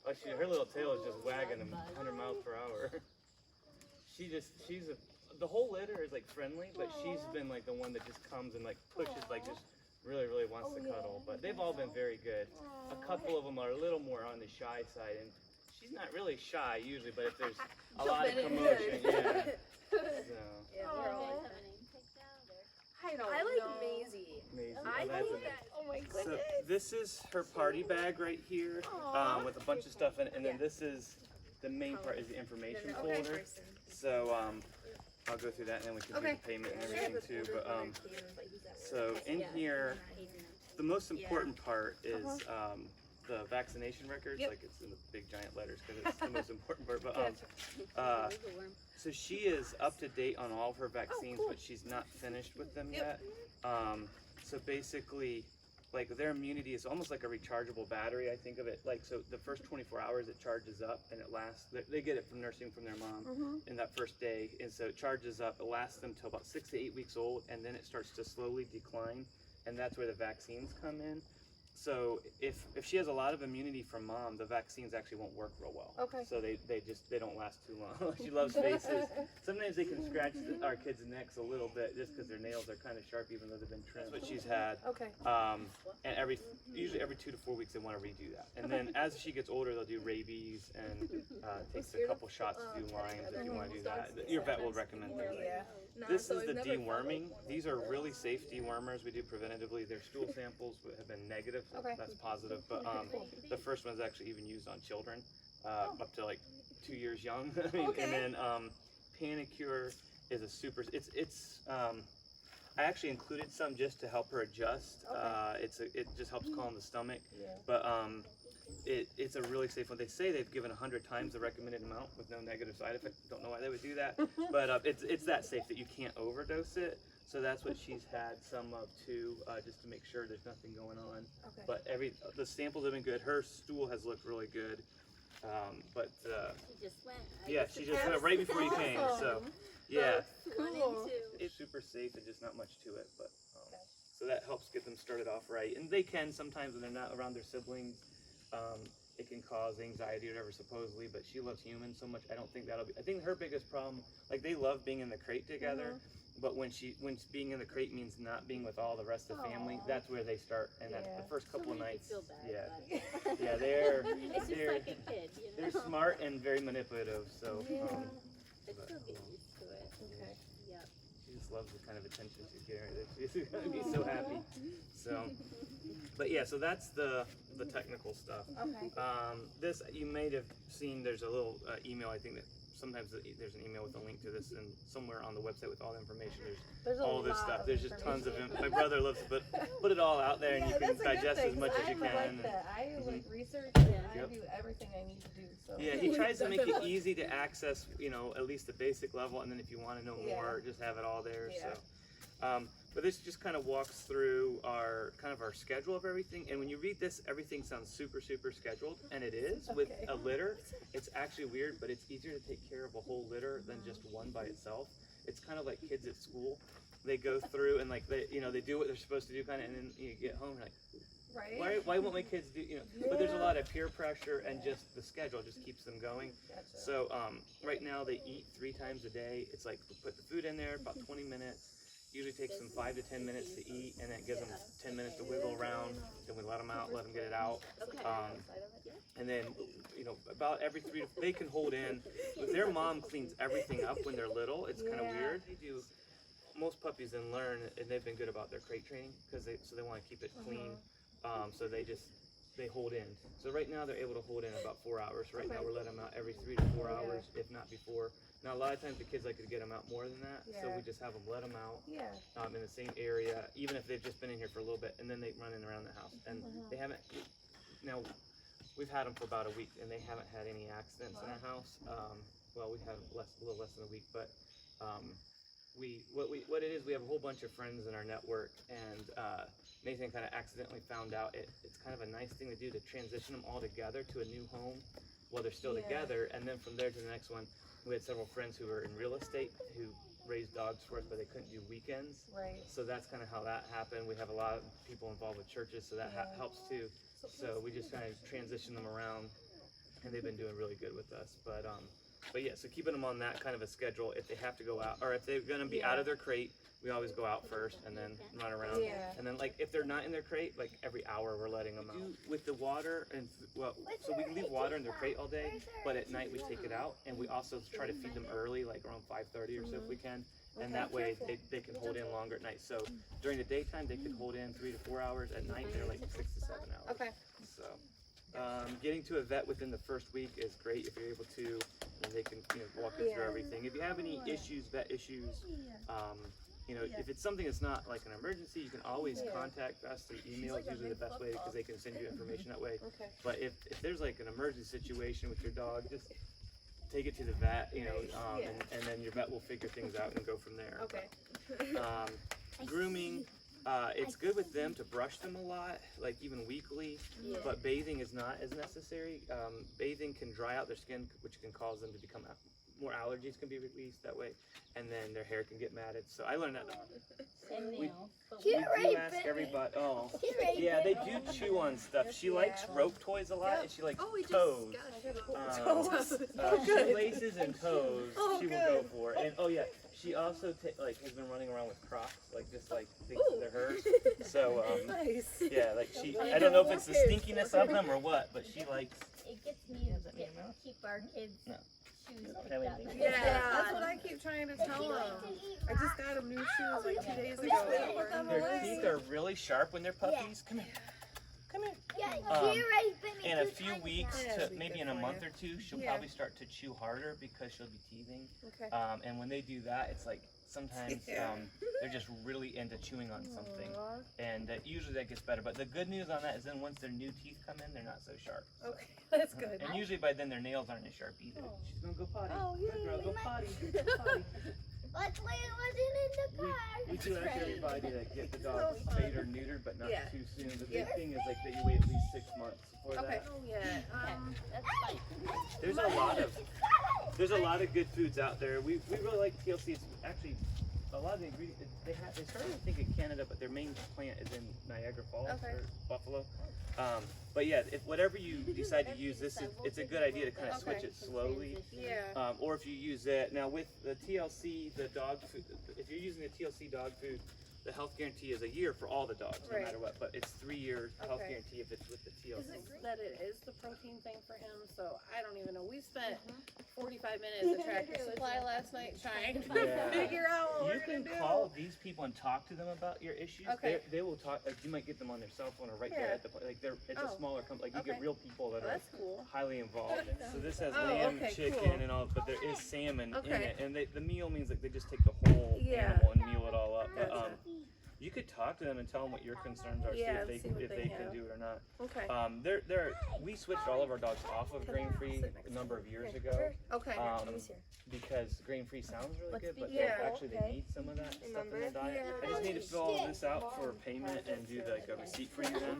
Oh, her little tail is just wagging 100 miles per hour. The whole litter is like friendly, but she's been like the one that just comes and like pushes, like just really, really wants to cuddle. But they've all been very good. A couple of them are a little more on the shy side, and she's not really shy usually, but if there's a lot of commotion, yeah. So. Yeah, we're all having a name picked out, or? I like Maisie. Amazing. I think that. Oh my So goodness. this is her party bag right here, with a bunch of stuff in it, and then this is the main part is the information folder. So I'll go through that and then we can do the payment and everything too. But so in here, the most important part is the vaccination records. Like it's in the big giant letters because it's the most important part. But so she is up to date on all of her vaccines, but she's not finished with them yet. So basically, like their immunity is almost like a rechargeable battery. I think of it like, so the first 24 hours it charges up and it lasts. They get it from nursing from their mom in that first day, and so it charges up. It lasts them till about 6 to 8 weeks old, and then it starts to slowly decline, and that's where the vaccines come in. So if she has a lot of immunity from mom, the vaccines actually won't work real well. So they don't last too long. She loves faces. Sometimes they can scratch our kids' necks a little bit just because their nails are kind of sharp, even though they've been trimmed. That's what she's had. And usually every 2 to 4 weeks they want to redo that. And then as she gets older, they'll do rabies and takes a couple shots to do Lyme's if you want to do that. Your vet will recommend that. This is the deworming. These are really safe dewormers we do preventatively. Their stool samples have been negative, so that's positive. But the first one is actually even used on children up to like 2 years young. And then Panicure is a super. I actually included some just to help her adjust. It just helps calm the stomach. But it's a really safe one. They say they've given 100 times the recommended amount with no negative side effect. Don't know why they would do that, but it's that safe that you can't overdose it. So that's what she's had some of too, just to make sure there's nothing going on. But the samples have been good. Her stool has looked really good. But She just went. she just went right before you came. So Cool. it's super safe and just not much to it. But so that helps get them started off right. And they can sometimes when they're not around their siblings. It can cause anxiety or whatever supposedly, but she loves humans so much. I don't think that'll be. I think her biggest problem, like they love being in the crate together, but when being in the crate means not being with all the rest of the family, that's where they start. And that's the first couple of nights. Feel bad, they're it's just like a kid, you know? they're smart and very manipulative. So But still get used to it. Yep. she just loves the kind of attention she's getting. She's gonna be so happy. So, but so that's the technical stuff. This you may have seen. There's a little email. I think that sometimes there's an email with a link to this, and somewhere on the website with all the information. There's all this stuff. There's just tons of. My brother loves to put it all out there, and you can digest as much as you can. Like that. I like research. And I do everything I need to do. So. Yeah, he tries to make it easy to access. At least the basic level, and then if you want to know more, just have it all there. So. But this just kind of walks through our schedule of everything. And when you read this, everything sounds super, super scheduled. And it is with a litter. It's actually weird, but it's easier to take care of a whole litter than just one by itself. It's kind of like kids at school. They go through and like they do what they're supposed to do kind of, and then you get home and like, why won't my kids do, but there's a lot of peer pressure and just the schedule just keeps them going. So right now they eat 3 times a day. It's like we put the food in there, about 20 minutes. Usually takes them 5 to 10 minutes to eat, and then it gives them 10 minutes to wiggle around. Then we let them out, let them get it out. And then, about every 3 to they can hold in. Their mom cleans everything up when they're little. It's kind of weird. Most puppies then learn, and they've been good about their crate training because they want to keep it clean. So they hold in. So right now they're able to hold in about 4 hours. Right now we're letting them out every 3 to 4 hours, if not before. Now a lot of times the kids like to get them out more than that, so we just have them let them out in the same area, even if they've just been in here for a little bit, and then they run in around the house. And they haven't. Now we've had them for about a week, and they haven't had any accidents in our house. Well, we've had a little less than a week, but what it is, we have a whole bunch of friends in our network, and Nathan kind of accidentally found out it's kind of a nice thing to do to transition them all together to a new home while they're still together, and then from there to the next one. We had several friends who were in real estate who raise dogs for us, but they couldn't do weekends. Right. So that's kind of how that happened. We have a lot of people involved with churches, so that helps too. So we just kind of transition them around, and they've been doing really good with us. But yeah, so keeping them on that kind of a schedule. If they have to go out, or if they're going to be out of their crate, we always go out first and then run around. Yeah. And then, like, if they're not in their crate, like every hour we're letting them out. With the water, and so we leave water in their crate all day, but at night we take it out, and we also try to feed them early, like around 5:30 or so if we can. And that way they can hold in longer at night. So during the daytime they could hold in 3 to 4 hours. At night they're like 6 to 7 hours. Okay. So getting to a vet within the first week is great if you're able to, and they can walk you through everything. If you have any issues, vet issues, if it's something that's not like an emergency, you can always contact us through email. It's usually the best way because they can send you information that way. Okay. But if there's like an emergency situation with your dog, just take it to the vet, and then your vet will figure things out and go from there. Okay. Grooming, it's good with them to brush them a lot, like even weekly, but bathing is not as necessary. Bathing can dry out their skin, which can cause them to become more allergies can be released that way, and then their hair can get matted. So I learned that. We do ask everybody. Oh, yeah, they do chew on stuff. She likes rope toys a lot, and she likes toes. Shoelaces and toes. She will go for. And she also has been running around with Crocs, just like thinks they're hers. So Nice. yeah, like I don't know if it's the stinkiness of them or what, but she likes. It gets me to keep our kids' shoes picked up. Yeah, that's what I keep trying to tell them. I just got them new shoes like 2 days ago. Their teeth are really sharp when they're puppies. Come here. Come here. In a few weeks, to maybe in a month or two, she'll probably start to chew harder because she'll be teething. Okay. And when they do that, it's like sometimes they're just really into chewing on something, and usually that gets better. But the good news on that is then once their new teeth come in, they're not so sharp. So. Okay, that's good. And usually by then their nails aren't as sharp either. She's gonna go potty. Oh, yeah. Good girl, go potty. Go potty. Luckily it wasn't in the car. We do ask everybody to get the dog spayed or neutered, but not too soon. The big thing is that you wait at least 6 months before Okay. that. Oh, yeah. That's fine. There's a lot of good foods out there. We really like TLC. It's actually a lot of the ingredients they started I think in Canada, but their main plant is in Niagara Falls or Buffalo. But yeah, if whatever you decide to use, it's a good idea to kind of switch it slowly. Yeah. Or if you use it now with the TLC, the dog food. If you're using the TLC dog food, the health guarantee is a year for all the dogs, no matter what. But it's 3 year health guarantee if it's with the TLC. Is it that it is the protein thing for him? So I don't even know. We spent 45 minutes at Tractor Supply last night trying to figure out what You we're can gonna do. call these people and talk to them about your issues. Okay. They will talk. Like, you might get them on their cell phone or right there at the it's a smaller company. Like you get real people that are That's cool. highly involved. So this has Oh, lamb, okay, chicken, cool. and all, but there is salmon in Okay. it. And the meal means like they just take the whole animal and meal it all up. But Gotcha. you could talk to them and tell them what your concerns are, Yeah, see see what if they they can have. do it or not. Okay. We switched all of our dogs off of grain-free a number of years ago. Okay. Because grain-free sounds really good, but Yeah. actually they need some of that stuff in their diet. I just need to fill all this out for payment and do like a receipt for you then.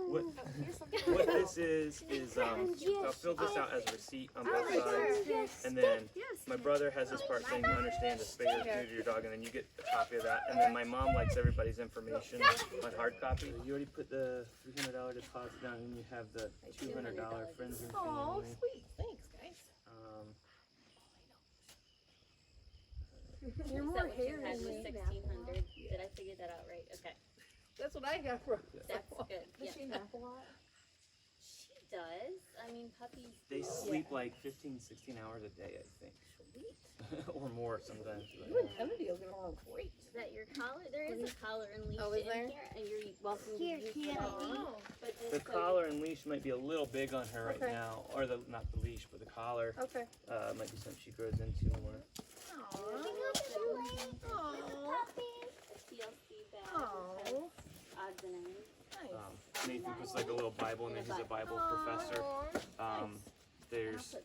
What this is I'll fill this out as a receipt on both sides, and then my brother has this part saying you understand the spay or neuter your dog, and then you get a copy of that, and then my mom likes everybody's information on hard copy. You already put the $300 deposit down, and you have the $200 friends and Oh, family. sweet. Thanks, guys. You're Is more that what you hair had than was me. 1,600? Did I figure that out right? Okay. That's what I got from That's good. Yeah. she nap a lot? She does. I mean, puppies. They sleep like 15, 16 hours a day, I think. Or more sometimes. You and Kennedy will get along great. Is that your collar? There is a collar and leash Oh, is in there? here, and you're welcome to use it. But just The so collar and leash might be a little big on her right Okay. now, or not the leash, but the collar Okay. might be something she grows into more. The TLC bag Oh. has odds and ends. Nice. Nathan puts like a little Bible in there. He's a Bible professor. There's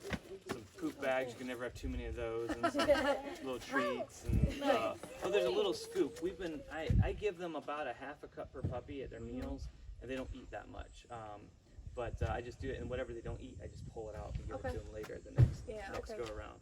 some poop bags. You can never have too many of those, and some little treats. And there's a little scoop. I give them about a half a cup per puppy at their meals, and they don't eat that much. But I just do it, and whatever they don't eat, I just pull it out and give it to them later the next go around.